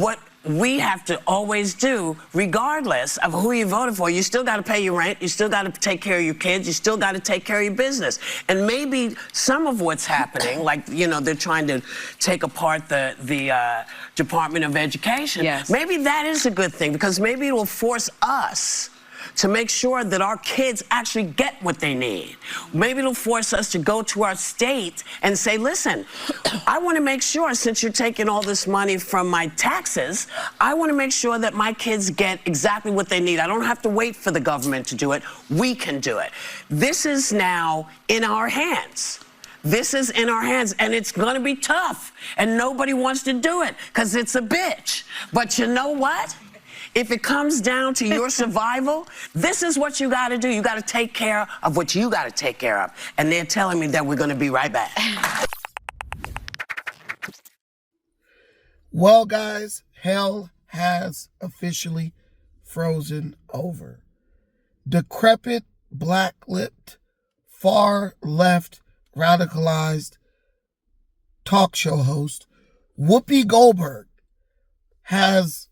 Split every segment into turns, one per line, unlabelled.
what we have to always do, regardless of who you voted for, you still got to pay your rent, you still got to take care of your kids, you still got to take care of your business. And maybe some of what's happening, like, you know, they're trying to take apart the Department of Education.
Yes.
Maybe that is a good thing, because maybe it will force us to make sure that our kids actually get what they need. Maybe it'll force us to go to our state and say, listen, I want to make sure, since you're taking all this money from my taxes, I want to make sure that my kids get exactly what they need. I don't have to wait for the government to do it. We can do it. This is now in our hands. This is in our hands, and it's going to be tough, and nobody wants to do it because it's a bitch. But you know what? If it comes down to your survival, this is what you got to do. You got to take care of what you got to take care of. And they're telling me that we're going to be right back.
Well, guys, hell has officially frozen over. Decrepit, black-lipped, far-left, radicalized talk show host Whoopi Goldberg has,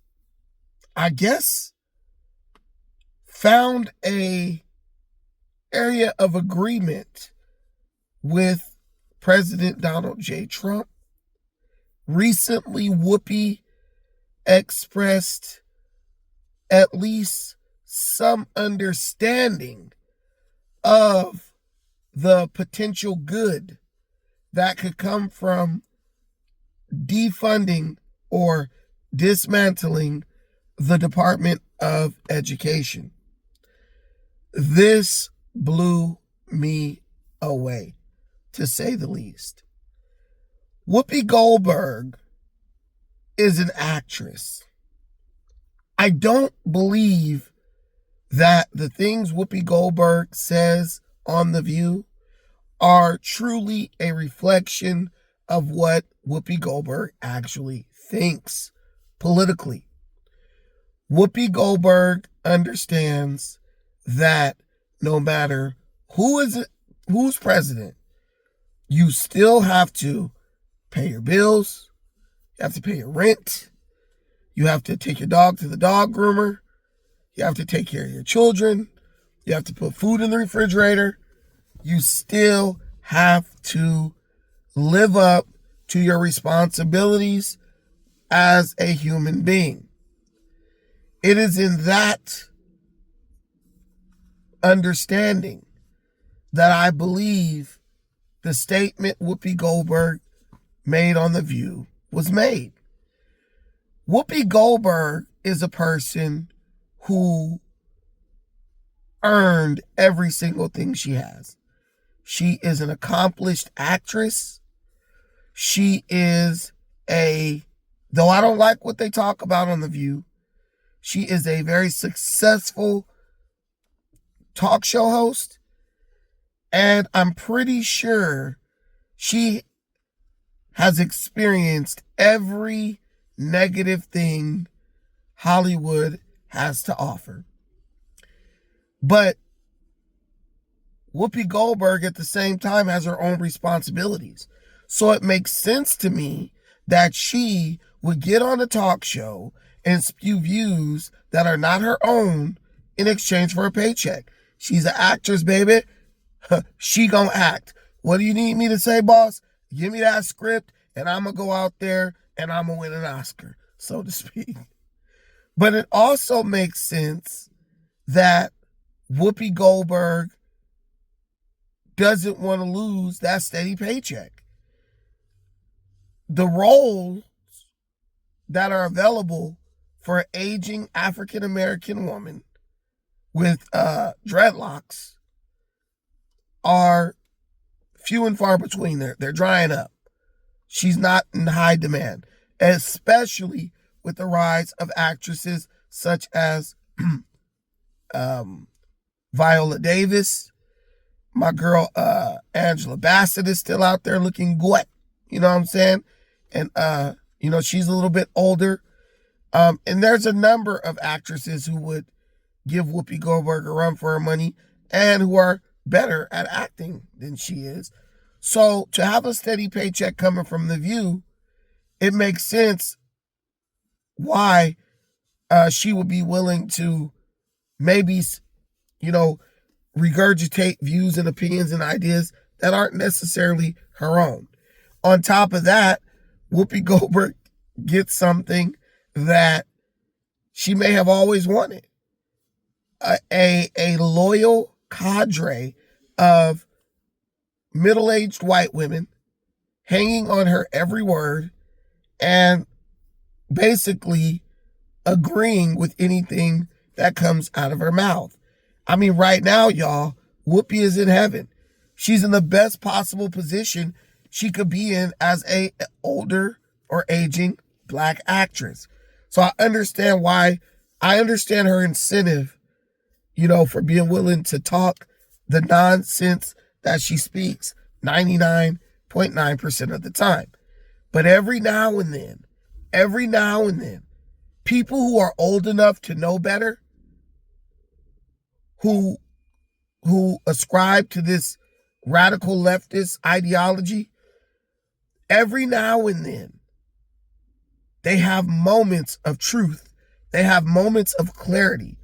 I guess, found a area of agreement with President Donald J. Trump. Recently, Whoopi expressed at least some understanding of the potential good that could come from defunding or dismantling the Department of Education. This blew me away, to say the least. Whoopi Goldberg is an actress. I don't believe that the things Whoopi Goldberg says on The View are truly a reflection of what Whoopi Goldberg actually thinks politically. Whoopi Goldberg understands that no matter who's president, you still have to pay your bills, you have to pay your rent, you have to take your dog to the dog groomer, you have to take care of your children, you have to put food in the refrigerator. You still have to live up to your responsibilities as a human being. It is in that understanding that I believe the statement Whoopi Goldberg made on The View was made. Whoopi Goldberg is a person who earned every single thing she has. She is an accomplished actress. She is though I don't like what they talk about on The View, she is a very successful talk show host. And I'm pretty sure she has experienced every negative thing Hollywood has to offer. But Whoopi Goldberg at the same time has her own responsibilities. So it makes sense to me that she would get on a talk show and spew views that are not her own in exchange for a paycheck. She's an actress, baby. She gonna act. What do you need me to say, boss? Give me that script and I'm gonna go out there and I'm gonna win an Oscar, so to speak. But it also makes sense that Whoopi Goldberg doesn't want to lose that steady paycheck. The roles that are available for an aging African-American woman with dreadlocks are few and far between. They're drying up. She's not in high demand, especially with the rise of actresses such as Viola Davis. My girl Angela Bassett is still out there looking good. You know what I'm saying? And, she's a little bit older. And there's a number of actresses who would give Whoopi Goldberg a run for her money and who are better at acting than she is. So to have a steady paycheck coming from The View, it makes sense why she would be willing to maybe, regurgitate views and opinions and ideas that aren't necessarily her own. On top of that, Whoopi Goldberg gets something that she may have always wanted. A loyal cadre of middle-aged white women hanging on her every word and basically agreeing with anything that comes out of her mouth. I mean, right now, y'all, Whoopi is in heaven. She's in the best possible position she could be in as a older or aging black actress. So I understand her incentive, for being willing to talk the nonsense that she speaks 99.9% of the time. But every now and then, people who are old enough to know better, who ascribe to this radical leftist ideology, every now and then, they have moments of truth. They have moments of clarity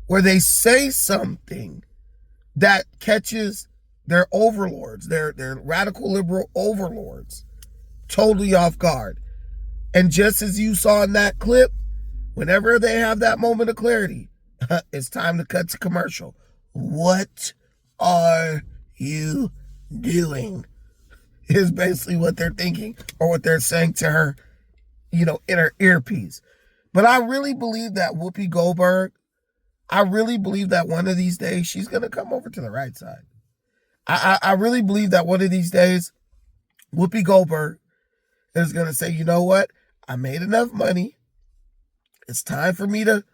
where they say something that catches their overlords, their radical liberal overlords, totally off guard. And just as you saw in that clip, whenever they have that moment of clarity, it's time to cut to commercial. What are you doing? Is basically what they're thinking or what they're saying to her, in her earpiece. But I really believe that Whoopi Goldberg, one of these days she's going to come over to the right side. I really believe that one of these days Whoopi Goldberg is going to say, you know what? I made enough money. It's time for me to,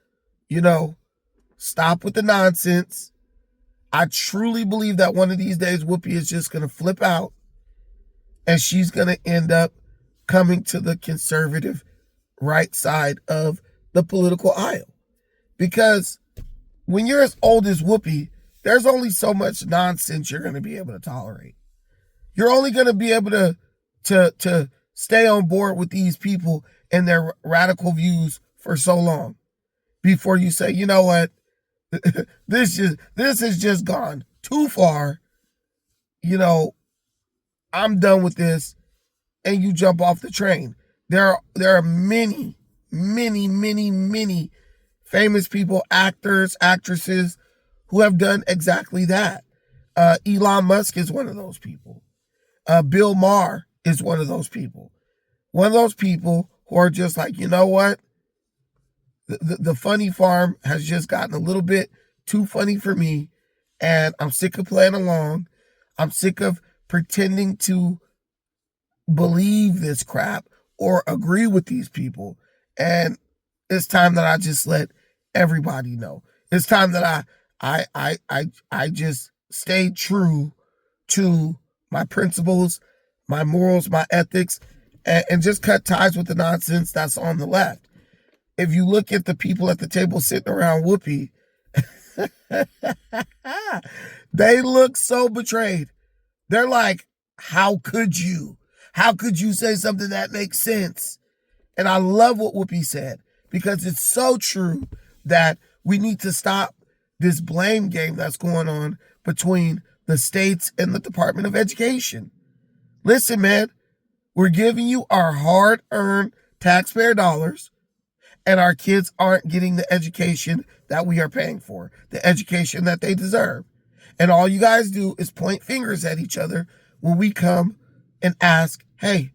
stop with the nonsense. I truly believe that one of these days Whoopi is just going to flip out and she's going to end up coming to the conservative right side of the political aisle. Because when you're as old as Whoopi, there's only so much nonsense you're going to be able to tolerate. You're only going to be able to stay on board with these people and their radical views for so long before you say, you know what, this has just gone too far. I'm done with this, and you jump off the train. There are many, many, many, many famous people, actors, actresses, who have done exactly that. Elon Musk is one of those people. Bill Maher is one of those people. One of those people who are just like, you know what? The funny farm has just gotten a little bit too funny for me, and I'm sick of playing along. I'm sick of pretending to believe this crap or agree with these people. And it's time that I just let everybody know. It's time that I just stay true to my principles, my morals, my ethics, and just cut ties with the nonsense that's on the left. If you look at the people at the table sitting around Whoopi, they look so betrayed. They're like, how could you? How could you say something that makes sense? And I love what Whoopi said, because it's so true that we need to stop this blame game that's going on between the states and the Department of Education. Listen, man, we're giving you our hard-earned taxpayer dollars, and our kids aren't getting the education that we are paying for, the education that they deserve. And all you guys do is point fingers at each other when we come and ask, hey,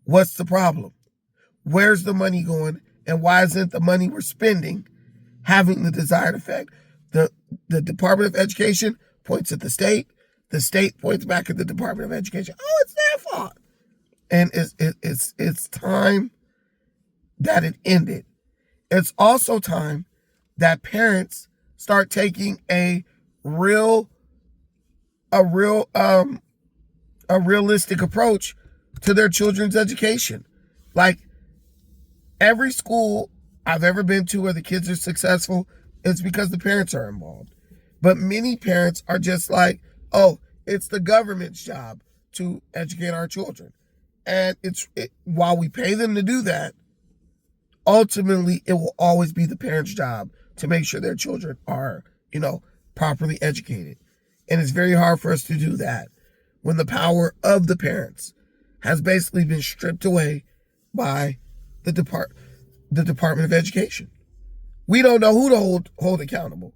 what's the problem? Where's the money going? And why isn't the money we're spending having the desired effect? The Department of Education points at the state points back at the Department of Education. Oh, it's their fault. And it's time that it ended. It's also time that parents start taking a realistic approach to their children's education. Like, every school I've ever been to where the kids are successful, it's because the parents are involved. But many parents are just like, oh, it's the government's job to educate our children. And while we pay them to do that, ultimately it will always be the parents' job to make sure their children are, properly educated. And it's very hard for us to do that when the power of the parents has basically been stripped away by the Department of Education. We don't know who to hold accountable.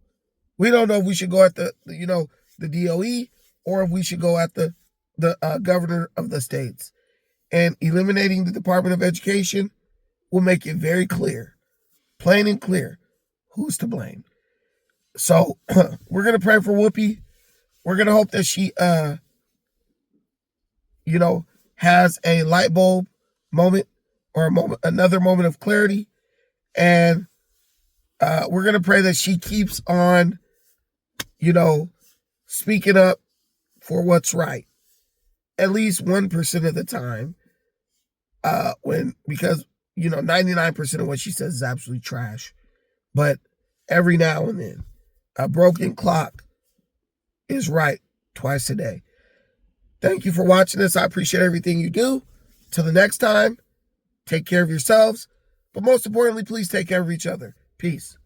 We don't know if we should go at the DOE or if we should go at the governor of the states. And eliminating the Department of Education will make it very clear, plain and clear, who's to blame. So we're going to pray for Whoopi. We're going to hope that she, has a light bulb moment or another moment of clarity. And we're going to pray that she keeps on, speaking up for what's right. At least 1% of the time. Because 99% of what she says is absolutely trash. But every now and then, a broken clock is right twice a day. Thank you for watching this. I appreciate everything you do. Till the next time, take care of yourselves. But most importantly, please take care of each other. Peace.